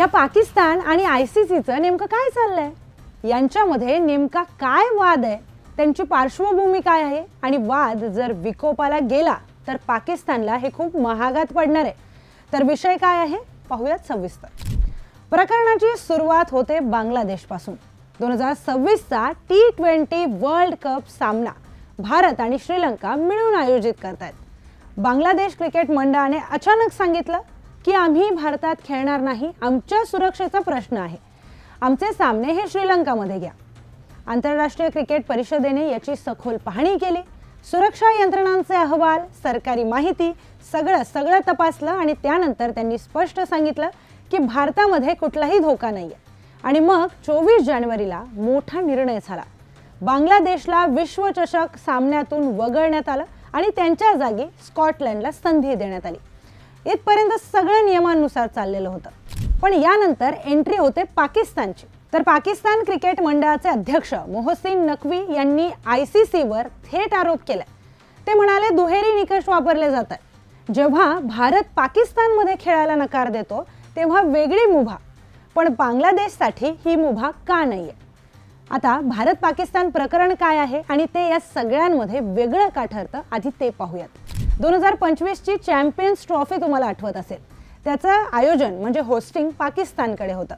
या पाकिस्तान आणि ICCचं नेमकं काय चाललंय, यांच्यामध्ये नेमका काय वाद आहे, त्यांची पार्श्वभूमी काय आहे आणि वाद जर विकोपाला गेला तर पाकिस्तानला हे खूप महागात पडणार आहे। तर विषय काय आहे पाहूयात सविस्तर। प्रकरणाची सुरुवात होते बांगलादेशपासून। 2026चा T20 वर्ल्ड कप सामना भारत आणि श्रीलंका मिळून आयोजित करतात। बांगलादेश क्रिकेट मंडळाने अचानक सांगितलं की आम्ही भारतात खेळणार नाही, आमच्या सुरक्षेचा प्रश्न आहे, आमचे सामने हे श्रीलंकामध्ये घ्या। आंतरराष्ट्रीय क्रिकेट परिषदेने याची सखोल पाहणी केली, सुरक्षा यंत्रणांचे अहवाल, सरकारी माहिती सगळं तपासलं आणि त्यानंतर त्यांनी स्पष्ट सांगितलं की भारतामध्ये कुठलाही धोका नाहीये। आणि मग 24 जानेवारीला मोठा निर्णय झाला। बांगलादेशला विश्वचषक सामन्यातून वगळण्यात आलं आणि त्यांच्या जागी स्कॉटलंडला संधी देण्यात आली। इथपर्यंत सगळं नियमानुसार चाललेलं होतं, पण यानंतर एंट्री होते पाकिस्तानची। तर पाकिस्तान क्रिकेट मंडळाचे अध्यक्ष मोहसिन नकवी यांनी ICC वर थेट आरोप केला। ते म्हणाले दुहेरी निकष वापरले जातात। जेव्हा भारत पाकिस्तानमध्ये खेळायला नकार देतो तेव्हा वेगळी मुभा, पण बांगलादेशसाठी ही मुभा का नाहीये। आता भारत पाकिस्तान प्रकरण काय आहे आणि ते या सगळ्यांमध्ये वेगळं का ठरतं आधी ते पाहूयात। 2025 ची चॅम्पियन्स ट्रॉफी तुम्हाला आठवत असेल, त्याचं आयोजन म्हणजे होस्टिंग पाकिस्तानकडे होतं।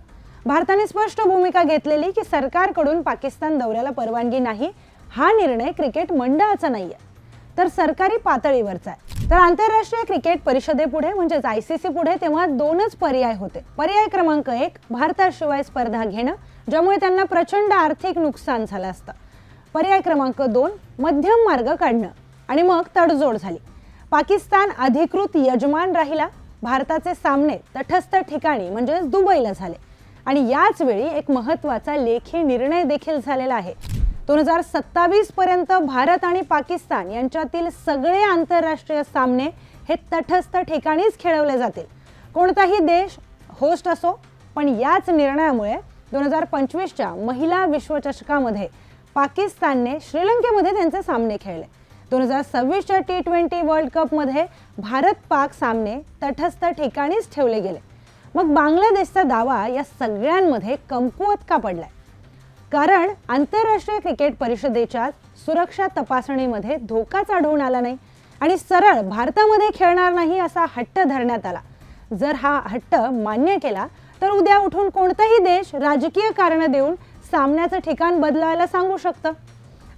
भारताने स्पष्ट भूमिका घेतलेली की सरकारकडून पाकिस्तान दौऱ्याला परवानगी नाही, हा निर्णय क्रिकेट मंडळाचा नाहीये तर सरकारी पातळीवरचा आहे। तर आंतरराष्ट्रीय क्रिकेट परिषदेपुढे म्हणजे ICC पुढे तेव्हा दोनच पर्याय होते। पर्याय क्रमांक 1 भारताशिवाय स्पर्धा घेणं, ज्यामुळे त्यांना प्रचंड आर्थिक नुकसान झालं असतं। पर्याय क्रमांक 2 मध्यम मार्ग काढणं आणि मग तडजोड झाली। पाकिस्तान अधिकृत यजमान राहिला, भारताचे सामने तटस्थ ठिकाणी म्हणजे दुबईला झाले आणि याच वेळी एक महत्त्वाचा लेखी निर्णय देखील झालेला आहे। 2027 पर्यंत भारत आणि पाकिस्तान यांच्यातील सगळे आंतरराष्ट्रीय सामने हे तटस्थ ठिकाणीच खेळवले जातील, कोणताही देश होस्ट असो। पण याच निर्णयामुळे 2025च्या महिला विश्वचषकामध्ये पाकिस्तानने श्रीलंकेमध्ये त्यांचे सामने खेळले। 2026च्या T20 वर्ल्ड कप मध्ये भारत पाक सामने तटस्थ ठिकाणीच ठेवले गेले। मग बांगलादेशचा दावा या सगळ्यांमध्ये कमकुवत का पडलाय? कारण आंतरराष्ट्रीय क्रिकेट परिषदेच्या सुरक्षा तपासणीमध्ये धोकाच आढळून आला नाही आणि सरळ भारतामध्ये खेळणार नाही असा हट्ट धरण्यात आला। जर हा हट्ट मान्य केला तर उद्या उठून कोणताही देश राजकीय कारण देऊन सामन्याचं ठिकाण बदलायला सांगू शकतं।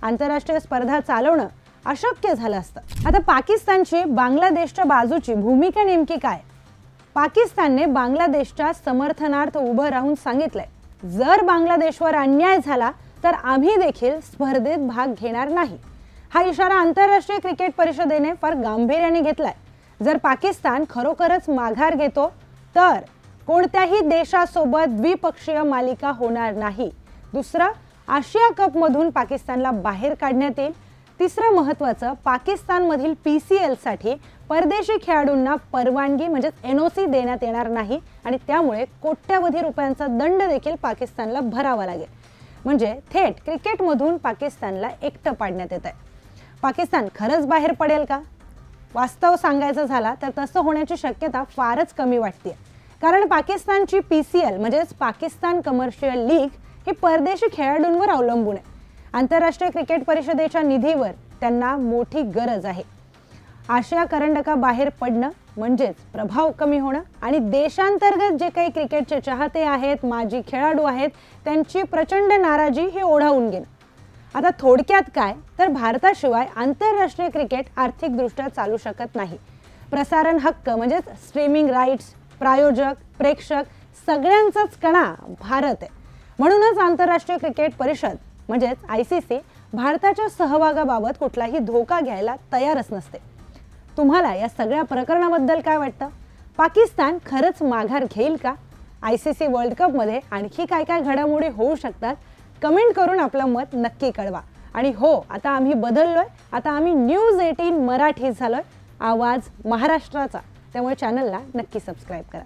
आंतरराष्ट्रीय स्पर्धा चालवणं अशक्य झालं असतं। आता पाकिस्तानची बांगलादेशच्या बाजूची भूमिका नेमकी काय? पाकिस्तानने बांगलादेशच्या समर्थनार्थ उभं राहून सांगितलंय, जर बांगलादेशवर अन्याय झाला तर आम्ही देखील स्पर्धेत भाग घेणार नाही। हा इशारा आंतरराष्ट्रीय क्रिकेट परिषदेने फार गांभीर्याने घेतलाय। जर पाकिस्तान खरोखरच माघार घेतो तर कोणत्याही देशासोबत द्विपक्षीय मालिका होणार नाही। दुसरं, आशिया कप मधून पाकिस्तानला बाहेर काढण्यात येईल। तिसरं महत्त्वाचं, पाकिस्तानमधील PCL साठी परदेशी खेळाडूंना परवानगी म्हणजे NOC देण्यात येणार नाही आणि त्यामुळे कोट्यवधी रुपयांचा दंड देखील पाकिस्तानला भरावा लागेल। म्हणजे थेट क्रिकेटमधून पाकिस्तानला एकटं पाडण्यात येत आहे। पाकिस्तान खरंच बाहेर पडेल का? वास्तव सांगायचं झाला तर तसं होण्याची शक्यता फारच कमी वाटते, कारण पाकिस्तानची PCL म्हणजेच पाकिस्तान कमर्शियल लीग ही परदेशी खेळाडूंवर अवलंबून आहे। आंतरराष्ट्रीय क्रिकेट परिषदेच्या निधीवर त्यांना मोठी गरज आहे। आशिया करंडका बाहेर पडणं म्हणजेच प्रभाव कमी होणं आणि देशांतर्गत जे काही क्रिकेटचे चाहते आहेत, माजी खेळाडू आहेत, त्यांची प्रचंड नाराजी हे ओढावून गेलं। आता थोडक्यात काय तर भारताशिवाय आंतरराष्ट्रीय क्रिकेट आर्थिकदृष्ट्या चालू शकत नाही। प्रसारण हक्क म्हणजेच स्ट्रीमिंग राईट्स, प्रायोजक, प्रेक्षक सगळ्यांचाच कणा भारत आहे। म्हणूनच आंतरराष्ट्रीय क्रिकेट परिषद म्हणजेच ICC भारताच्या सहभागाबाबत कुठलाही धोका घ्यायला तयारच नसते। तुम्हाला या सगळ्या प्रकरणाबद्दल काय वाटतं? पाकिस्तान खरंच माघार घेईल का? ICC वर्ल्ड कप मध्ये आणखी काय काय घडामोडी होऊ शकतात? कमेंट करून आपलं मत नक्की कळवा। आणि हो, आता आम्ही बदललोय, आता आम्ही न्यूज 18 मराठी झालोय, आवाज महाराष्ट्राचा। त्यामुळे चॅनलला नक्की सबस्क्राईब करा।